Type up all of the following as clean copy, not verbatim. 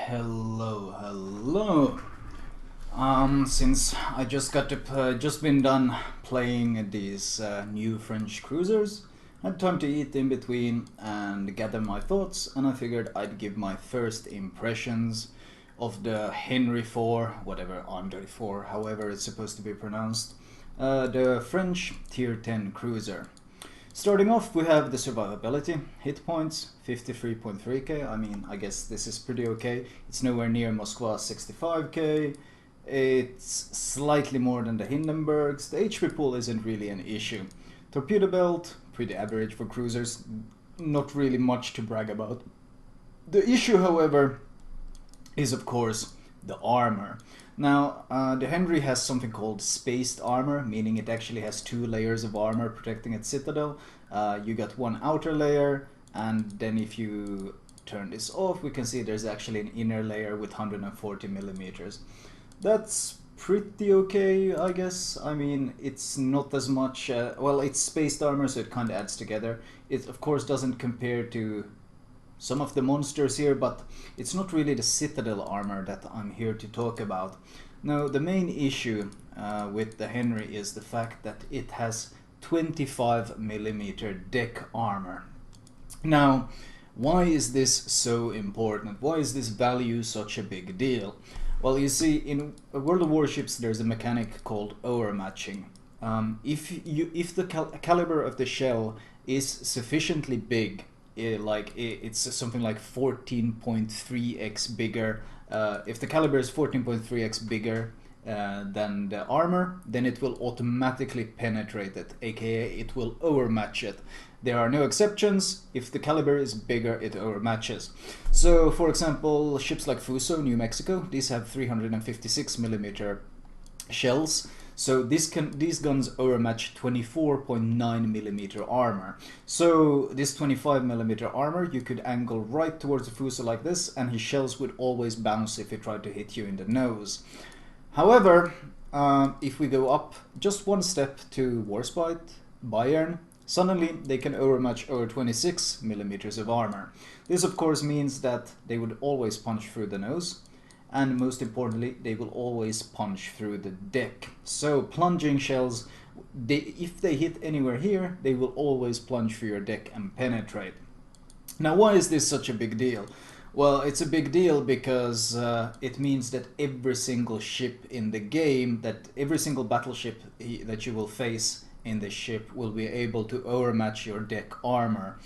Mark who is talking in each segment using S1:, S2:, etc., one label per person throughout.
S1: Hello. Since I just been done playing these new French cruisers, I had time to eat in between and gather my thoughts, and I figured I'd give my first impressions of the Henry IV, whatever Andre IV, however it's supposed to be pronounced, the French Tier 10 cruiser. Starting off, we have the survivability hitpoints, 53.3k. I mean, I guess this is pretty okay. It's nowhere near Moskva's 65k. It's slightly more than the Hindenburg's. The HP pool isn't really an issue. Torpedo belt, pretty average for cruisers. Not really much to brag about. The issue, however, is of course the armor. Now, the Henry has something called spaced armor, meaning it actually has two layers of armor protecting its citadel. You got one outer layer, and then if you turn this off, we can see there's actually an inner layer with 140 millimeters. That's pretty okay, I guess. I mean, it's not as much, well, it's spaced armor, so it kind of adds together. It, of course, doesn't compare to some of the monsters here, but it's not really the citadel armor that I'm here to talk about. No, the main issue with the Henry is the fact that it has 25 millimeter deck armor. Now, why is this so important? Why is this value such a big deal? Well, you see, in World of Warships there's a mechanic called overmatching. If the caliber of the shell is sufficiently big, it's something like 14.3x bigger. If the caliber is 14.3x bigger than the armor, then it will automatically penetrate it, aka it will overmatch it. There are no exceptions. If the caliber is bigger, it overmatches. So, for example, ships like Fuso, New Mexico, these have 356 millimeter shells. So these guns overmatch 24.9 millimeter armor. So this 25 millimeter armor, you could angle right towards the Fuso like this, and his shells would always bounce if he tried to hit you in the nose. However, if we go up just one step to Warspite, Bayern, suddenly they can overmatch over 26 millimeters of armor. This of course means that they would always punch through the nose, and most importantly, they will always punch through the deck. So plunging shells, if they hit anywhere here, they will always plunge through your deck and penetrate. Now, why is this such a big deal? Well, it's a big deal because it means that every single ship in the game, that every single battleship that you will face in the ship will be able to overmatch your deck armor.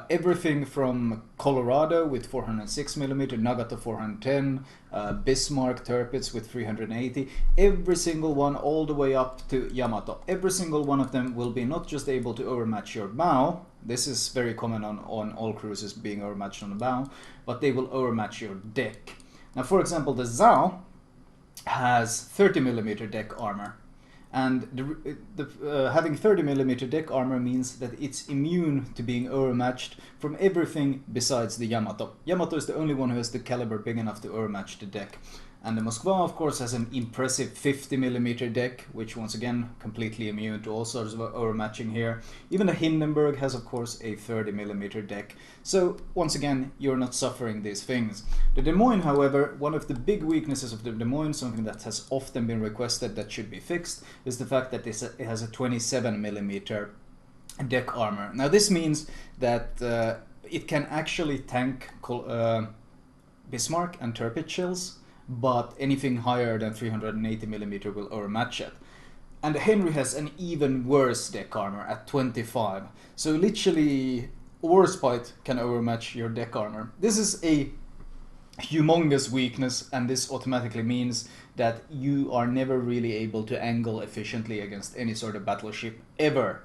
S1: Everything from Colorado with 406 millimeter, Nagato 410, Bismarck Tirpitz with 380, every single one all the way up to Yamato. Every single one of them will be not just able to overmatch your bow, this is very common on all cruisers being overmatched on the bow, but they will overmatch your deck. Now, for example, the Zhao has 30 millimeter deck armor. And having 30 millimeter deck armor means that it's immune to being overmatched from everything besides the Yamato. Yamato is the only one who has the caliber big enough to overmatch the deck. And the Moskva, of course, has an impressive 50 millimeter deck, which once again completely immune to all sorts of overmatching here. Even the Hindenburg has, of course, a 30 millimeter deck. So once again, you're not suffering these things. The Des Moines, however, one of the big weaknesses of the Des Moines, something that has often been requested that should be fixed, is the fact that it has a 27 millimeter deck armor. Now this means that it can actually tank Bismarck and Tirpitz shells, but anything higher than 380 millimeter will overmatch it. And the Henry has an even worse deck armor at 25. So literally, Warspite can overmatch your deck armor. This is a humongous weakness, and this automatically means that you are never really able to angle efficiently against any sort of battleship ever.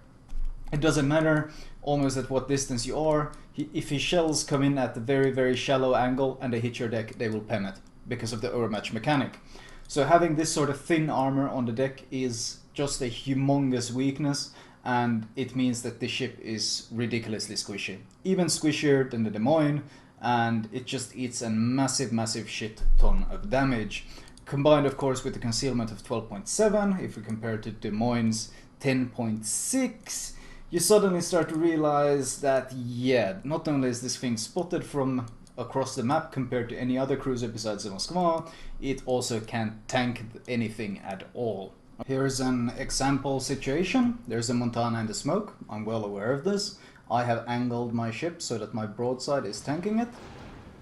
S1: It doesn't matter almost at what distance you are. If his shells come in at a very, very shallow angle and they hit your deck, they will pen it because of the overmatch mechanic. So having this sort of thin armor on the deck is just a humongous weakness, and it means that the ship is ridiculously squishy. Even squishier than the Des Moines, and it just eats a massive shit ton of damage. Combined, of course, with the concealment of 12.7, if we compare it to Des Moines' 10.6, you suddenly start to realize that, yeah, not only is this thing spotted from across the map compared to any other cruiser besides the Moskva, it also can't tank anything at all. Here's an example situation. There's a Montana in the smoke. I'm well aware of this. I have angled my ship so that my broadside is tanking it,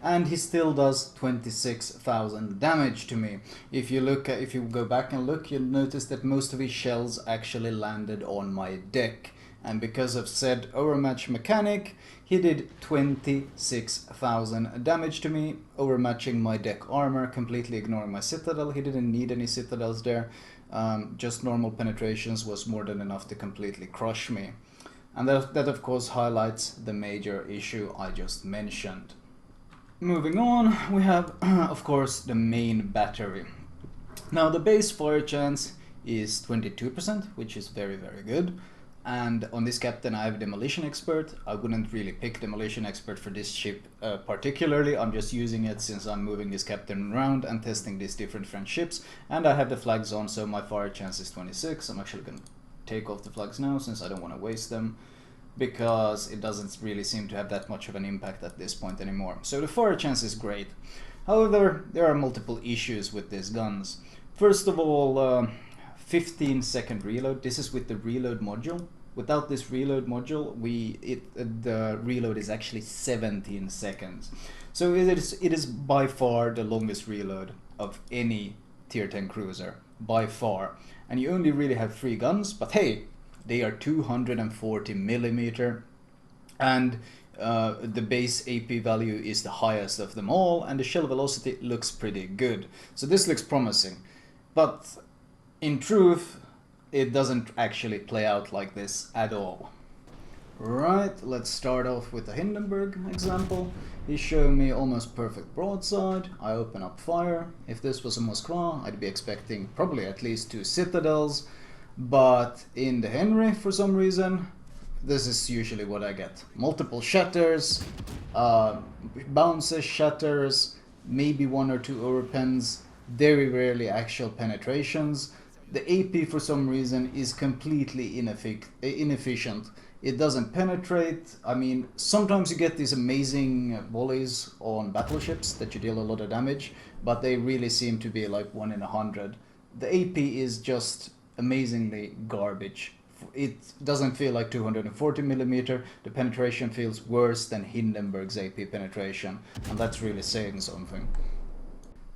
S1: and he still does 26,000 damage to me. If you go back and look, you'll notice that most of his shells actually landed on my deck. And because of said overmatch mechanic, he did 26,000 damage to me, overmatching my deck armor, completely ignoring my citadel. He didn't need any citadels there. Just normal penetrations was more than enough to completely crush me. And that of course highlights the major issue I just mentioned. Moving on, we have of course the main battery. Now the base fire chance is 22%, which is very good. And on this captain I have Demolition Expert. I wouldn't really pick Demolition Expert for this ship particularly. I'm just using it since I'm moving this captain around and testing these different French ships. And I have the flags on, so my fire chance is 26. I'm actually going to take off the flags now since I don't want to waste them, because it doesn't really seem to have that much of an impact at this point anymore. So the fire chance is great. However, there are multiple issues with these guns. First of all, 15-second reload. This is with the reload module. Without this reload module, the reload is actually 17 seconds. So it is by far the longest reload of any tier 10 cruiser, by far. And you only really have 3 guns, but hey, they are 240 millimeter, and the base AP value is the highest of them all, and the shell velocity looks pretty good. So this looks promising, but in truth, it doesn't actually play out like this at all. Right, let's start off with the Hindenburg example. He's showing me almost perfect broadside. I open up fire. If this was a Moskva, I'd be expecting probably at least 2 citadels, but in the Henry, for some reason, this is usually what I get. Multiple shatters, bounces, shatters, maybe 1 or 2 overpens, very rarely actual penetrations. The AP for some reason is completely inefficient. It doesn't penetrate. I mean, sometimes you get these amazing volleys on battleships that you deal a lot of damage, but they really seem to be like 1 in 100. The AP is just amazingly garbage. It doesn't feel like 240 millimeter. The penetration feels worse than Hindenburg's AP penetration, and that's really saying something.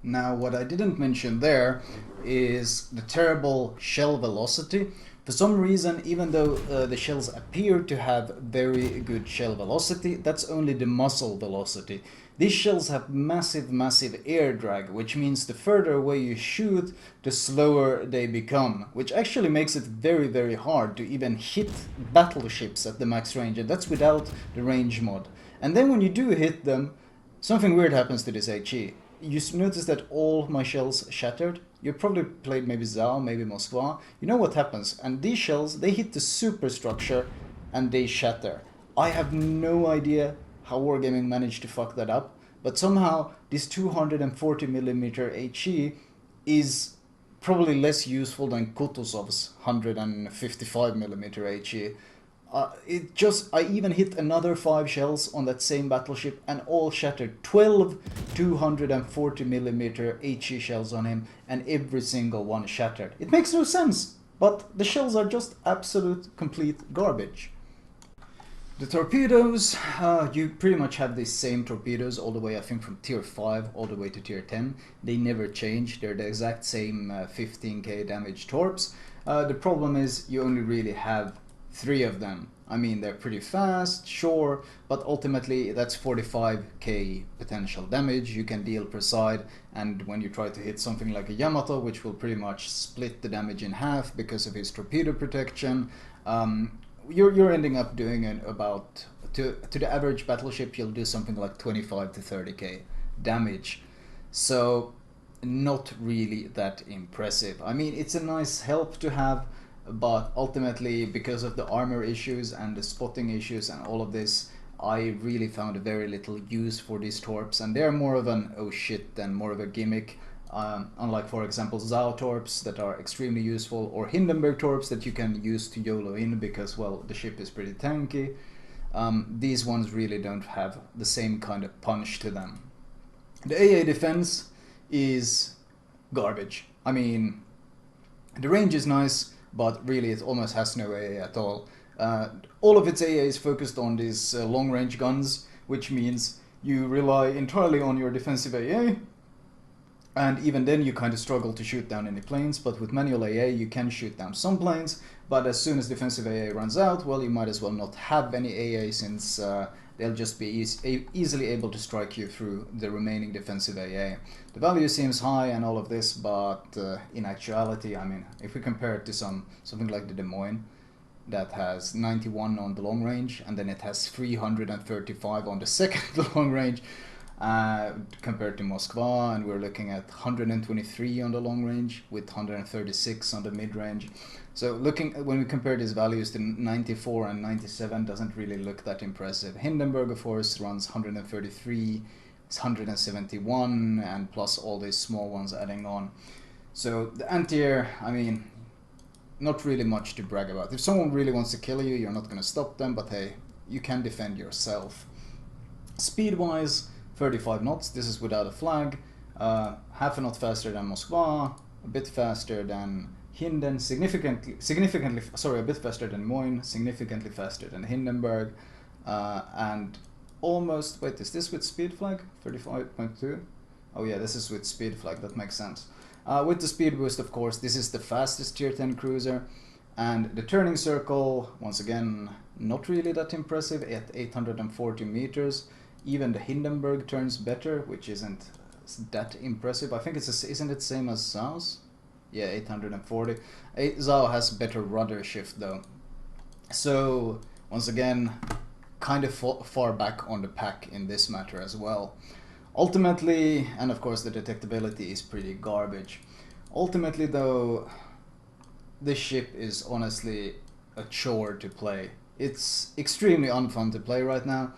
S1: Now, what I didn't mention there is the terrible shell velocity. For some reason, even though the shells appear to have very good shell velocity, that's only the muzzle velocity. These shells have massive air drag, which means the further away you shoot, the slower they become, which actually makes it very hard to even hit battleships at the max range, and that's without the range mod. And then when you do hit them, something weird happens to this HE. You notice that all my shells shattered. You probably played maybe Zao, maybe Moskva. You know what happens. And these shells, they hit the superstructure and they shatter. I have no idea how Wargaming managed to fuck that up, but somehow this 240 millimeter HE is probably less useful than Kutuzov's 155 millimeter HE. I even hit another 5 shells on that same battleship and all shattered. 12 240 millimeter HE shells on him, and every single one shattered. It makes no sense, but the shells are just absolute complete garbage. The torpedoes, you pretty much have the same torpedoes all the way, I think, from tier 5 all the way to tier 10. They never change. They're the exact same 15k damage torps. The problem is you only really have 3 of them. I mean, they're pretty fast, sure, but ultimately that's 45k potential damage you can deal per side, and when you try to hit something like a Yamato, which will pretty much split the damage in half because of his torpedo protection, you're ending up doing about, to the average battleship, you'll do something like 25 to 30k damage. So not really that impressive. I mean, it's a nice help to have, but ultimately, because of the armor issues and the spotting issues and all of this, I really found very little use for these torps, and they're more of an oh shit than more of a gimmick. Unlike, for example, Zao torps that are extremely useful, or Hindenburg torps that you can use to YOLO in because, well, the ship is pretty tanky. these ones really don't have the same kind of punch to them. The Aaa Defense is garbage. I mean, the range is nice, but really it almost has no AA at all. All of its AA is focused on these long-range guns, which means you rely entirely on your defensive AA, and even then you kind of struggle to shoot down any planes, but with manual AA you can shoot down some planes, but as soon as defensive AA runs out, well, you might as well not have any AA, since they'll just be easily able to strike you through the remaining defensive AA. The value seems high and all of this, but in actuality, I mean, if we compare it to something like the Des Moines, that has 91 on the long range, and then it has 335 on the second long range, compared to Moskva, and we're looking at 123 on the long range with 136 on the mid range. So when we compare these values to 94 and 97, doesn't really look that impressive. Hindenburg, of course, runs 133, it's 171, and plus all these small ones adding on. So the anti-air, I mean, not really much to brag about. If someone really wants to kill you, you're not going to stop them, but hey, you can defend yourself. Speed-wise, 35 knots, this is without a flag, half a knot faster than Moskva, a bit faster than Hinden, a bit faster than Moyne, significantly faster than Hindenburg, and almost, wait, is this with speed flag? 35.2? Oh yeah, this is with speed flag, that makes sense. With the speed boost, of course, this is the fastest tier 10 cruiser, and the turning circle, once again, not really that impressive at 840 meters. Even the Hindenburg turns better, which isn't that impressive. I think isn't it same as Zhao's? Yeah, 840. Zhao has better rudder shift though. So once again, kind of far back on the pack in this matter as well. Ultimately, and of course the detectability is pretty garbage. Ultimately though, this ship is honestly a chore to play. It's extremely unfun to play right now.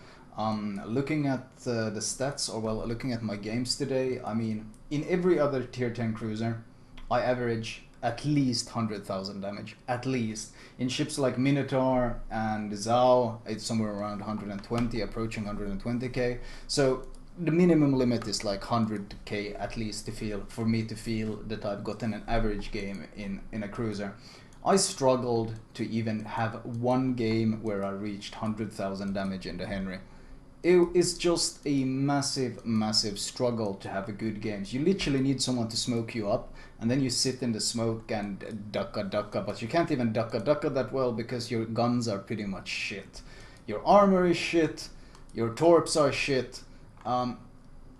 S1: Looking at the stats, or well, looking at my games today, I mean, in every other tier 10 cruiser, I average at least 100,000 damage, at least. In ships like Minotaur and Zhao, it's somewhere around 120, approaching 120k. So the minimum limit is like 100k at least for me to feel that I've gotten an average game in a cruiser. I struggled to even have one game where I reached 100,000 damage in the Henry. It is just a massive struggle to have a good games. You literally need someone to smoke you up, and then you sit in the smoke and ducka, but you can't even ducka that well because your guns are pretty much shit. Your armor is shit, your torps are shit.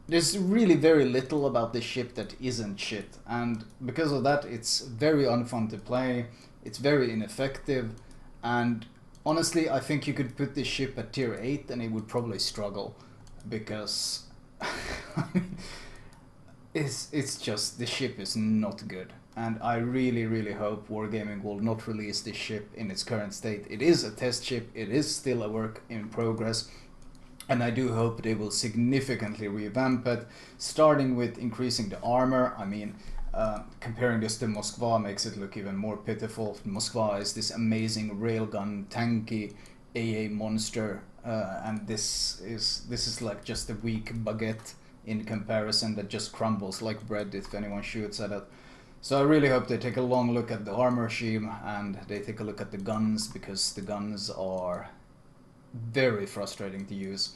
S1: There's really very little about this ship that isn't shit, and because of that it's very unfun to play, it's very ineffective, and honestly, I think you could put this ship at tier 8 and it would probably struggle, because it's just, the ship is not good. And I really hope Wargaming will not release this ship in its current state. It is a test ship, it is still a work in progress, and I do hope they will significantly revamp it, starting with increasing the armor. I mean, comparing this to Moskva makes it look even more pitiful. Moskva is this amazing railgun, tanky AA monster, and this is like just a weak baguette in comparison that just crumbles like bread if anyone shoots at it. So I really hope they take a long look at the armor scheme and they take a look at the guns, because the guns are very frustrating to use.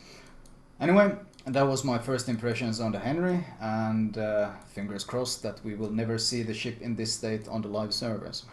S1: Anyway, that was my first impressions on the Henry, and fingers crossed that we will never see the ship in this state on the live servers.